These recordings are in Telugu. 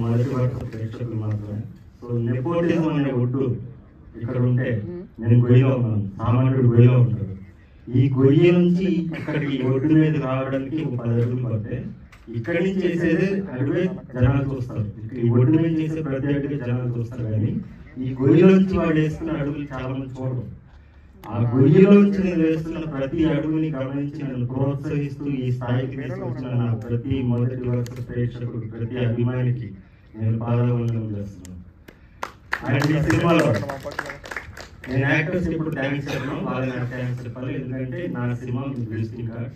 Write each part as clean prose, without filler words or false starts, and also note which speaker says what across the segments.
Speaker 1: మొదటి వరుస ప్రేక్షకులు మాత్రమే. సో నెపోటిజం అనే ఒడ్డు ఇక్కడ ఉంటే నేను గొయ్యిలో ఉన్నాను, సామాన్యుడు గొయ్యిలో ఉంటాడు. ఈ గొయ్యి నుంచి ఇక్కడికి ఒడ్డు మీద రావడానికి ఒక 10 అడుగులు పడితే ఇక్కడి నుంచి చేసేది అడుగే జనాలు చూస్తారు. ఈ ఒడ్డు మీద చేసే ప్రతి అడుగు జనాలు చూస్తారు, కానీ ఈ గొయ్యిలోంచి వాడు వేస్తున్న అడుగులు చాలా మంది చూడరు. ఆ గొయ్యిలోంచి నేను వేస్తున్న ప్రతి అడుగుని గమనించి నన్ను ప్రోత్సహిస్తూ ఈ స్థాయికి తీసుకొచ్చిన నా ప్రతి మొదటి వరుస ప్రేక్షకుడు, ప్రతి అభిమానికి నేను పాదావందనం చేస్తున్నాను. అండ్ ఈ సినిమాలో నేను యాక్టర్స్ ఇప్పుడు థ్యాంక్స్ చెప్పను, వాళ్ళు నాకు థ్యాంక్స్ చెప్పాలి. ఎందుకంటే నా సినిమా మీకు విజిటింగ్ కార్డ్.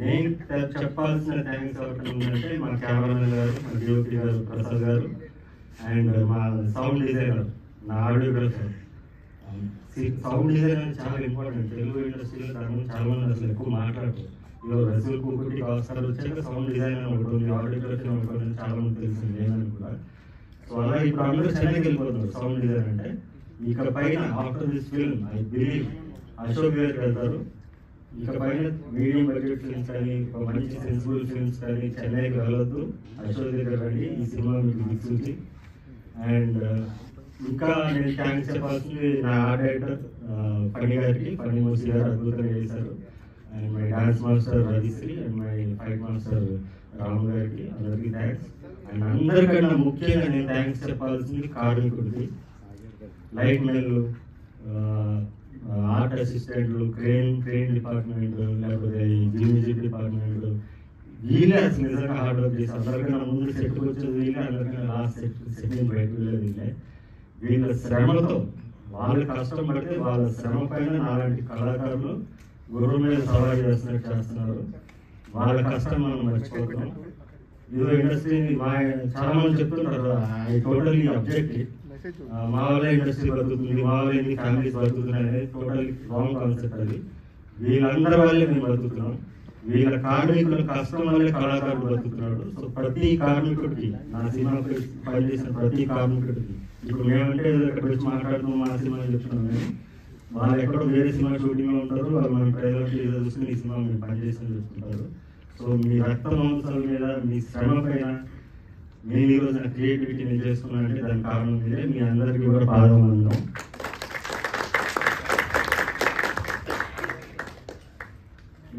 Speaker 1: నేను చెప్పాల్సిన థ్యాంక్స్ ఎవరికి ఉందంటే మా కెమెరామెన్ గారు, మా డిఓపి గారు ప్రసాద్ గారు, అండ్ మా సౌండ్ డిజైనర్, నా ఆడియోగ్రాఫర్. సౌండ్ డిజైన్ అనేది చాలా ఇంపార్టెంట్. తెలుగు ఇండస్ట్రీలో దాని గురించి చాలా మంది అసలు ఎక్కువ మాట్లాడతారు. ఇవాళ రసూల్ కుకుటి అవసరాలు వచ్చాక సౌండ్ డిజైన్ అని ఉంటుంది, ఆడియోగ్రఫీ ఉంటుంది, చాలా మంది తెలిసింది లేదని కూడా. సో అలా ఇప్పుడు అందరూ చెన్నైకి వెళ్ళిపోతున్నారు సౌండ్ డిజైన్ అంటే. ఇక పైన after this film I believe Ashok గారికి వెళ్తారు. ఇక పైన మీడియం బడ్జెట్ ఫిల్మ్స్ కానీ, మంచి సెన్సిబుల్ ఫిల్మ్స్ కానీ చెన్నైకి వెళ్ళొద్దు, అశోక్ దగ్గర రండి. ఈ సినిమా మీకు దిక్సూచి. అండ్ ఇంకా నేను థ్యాంక్స్ చెప్పాల్సింది నా ఆర్ట్ డైరెక్టర్ ఫణి గారికి, ఫణి మూసి గారు అద్భుతంగా చేశారు. And my dance master Ravishri and my fight master Ramu గారికి, అందరికీ థ్యాంక్స్. అండ్ అందరికన్నా ముఖ్యంగా నేను థ్యాంక్స్ చెప్పాల్సింది కార్మికుడికి, లైట్ మెన్లు, ఆర్ట్ అసిస్టెంట్లు, క్రెయిన్ డిపార్ట్మెంట్, లేకపోతే జిమ్యూజిక్ డిపార్ట్మెంట్, వీళ్ళే అసలు నిజంగా హార్డ్ వర్క్ చేసి అందరికన్నా ముందు సెట్కి వచ్చేది వీళ్ళే, అందరికన్నా లాస్ట్ సెట్ నుంచి బయటకు వెళ్ళేది వీళ్ళే. వీళ్ళ శ్రమతో, వాళ్ళ కష్టం పడితే వాళ్ళ శ్రమ పైన నాలాంటి కళాకారులు గుర్రం మీద సవారీ చేస్తున్నట్టు చేస్తున్నారు. వాళ్ళ కష్టం మనం మర్చిపోతున్నాం. ఇదో ఇండస్ట్రీ చాలా మంది చెప్తుంటారు, ఐ టోటల్లీ అబ్జెక్టివ్, మా వల్ల ఇండస్ట్రీ బతుకుతుంది, మా వల్ల ఎన్ని ఫ్యామిలీస్ బతుకుతున్నాయి అనేది టోటల్లీ రాంగ్ కాన్సెప్ట్. అది వీళ్ళందరి వల్లే మేము బతుకుతున్నాం. వీళ్ళ కార్మికుల కష్టం వల్లే కళాకారుడు బతుకుతున్నాడు. సో ప్రతి కార్మికుడికి, నా సినిమాకి పనిచేసిన ప్రతి కార్మికుడికి, ఇప్పుడు మేమంటే ఇక్కడ వచ్చి మాట్లాడుతున్నాం, మా సినిమా చెప్తున్నాం, కానీ వాళ్ళు ఎక్కడో వేరే సినిమా షూటింగ్లో ఉంటారు. వాళ్ళు మన ట్రైలర్ చూసుకుని ఈ సినిమా మీరు పనిచేసి చెప్తుంటారు. సో మీ రక్త మాంసాల మీద, మీ శ్రమ పైన నేను ఈరోజు నా క్రియేటివిటీని చేసుకున్నానంటే దానికి కారణం మీదే. మీ అందరికీ కూడా పాదవందనం.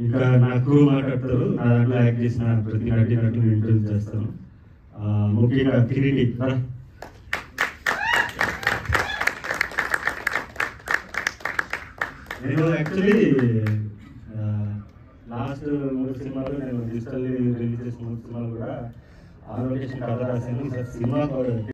Speaker 1: ఇంకా నా క్రూ మాట్లాడతారు, నా దాంట్లో యాక్ట్ చేసిన ప్రతి నటుని ఇంటర్వ్యూ చేస్తాను. ముఖ్యంగా కిరీటి, నేను యాక్చువల్లీ లాస్ట్ 3 సినిమాలు నేను డిజిటల్ రిలీజ్ చేసిన 3 సినిమాలు కూడా ఆ లొకేషన్ కథ రాశాను. సినిమా